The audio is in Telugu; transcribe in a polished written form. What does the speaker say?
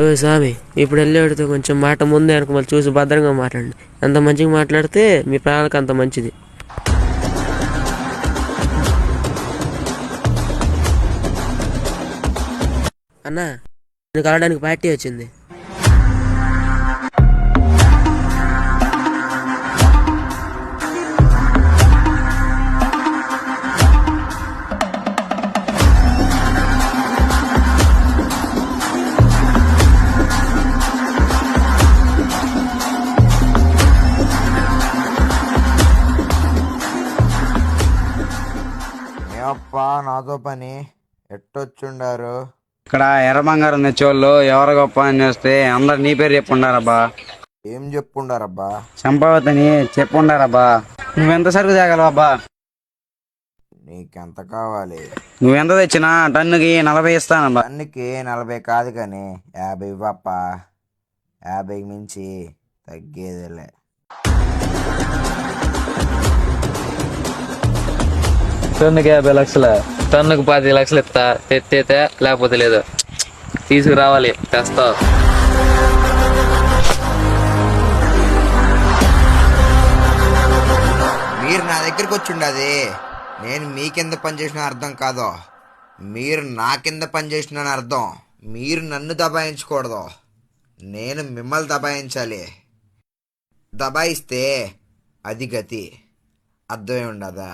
ఓ స్వామి, ఇప్పుడు వెళ్ళేడితే కొంచెం మాట ముందే అనుకో, మళ్ళీ చూసి భద్రంగా మాట్లాడండి. ఎంత మంచిగా మాట్లాడితే మీ ప్రాణాలకు అంత మంచిది. అన్నా, నేను కలవడానికి పార్టీ వచ్చింది. ఏమప్పా నాతో పని ఎట్టొచ్చుండారు? ఇక్కడ ఎర్ర బంగారం తెచ్చోళ్ళు ఎవరు గొప్ప అని చూస్తే అందరు నీ పేరు చెప్పుండారబ్బా. ఏం చెప్పుండారబ్బా? చంపావతని చెప్పుండారబ్బా. నువ్వెంత సరుకు తేగలవబ్బా? నీకెంత కావాలి? నువ్వెంత తెచ్చినా టన్నుకి 40 ఇస్తానబ్బా. అన్నికి 40 కాదు కానీ 50 ఇవ్వప్ప. 50కి మించి తగ్గేదిలే. టన్నుకి 50 లక్షల, టన్నుకు 10 లక్షలు ఇస్తా. తెత్తేతే లేకపోతే లేదు. తీసుకురావాలి, తెస్తా. మీరు నా దగ్గరికి వచ్చిండది నేను మీ కింద పనిచేసిన అర్థం కాదు, మీరు నా కింద పనిచేసిన అర్థం. మీరు నన్ను దబాయించకూడదు, నేను మిమ్మల్ని దబాయించాలి. దబాయిస్తే అది గతి. అర్థమే ఉండదా?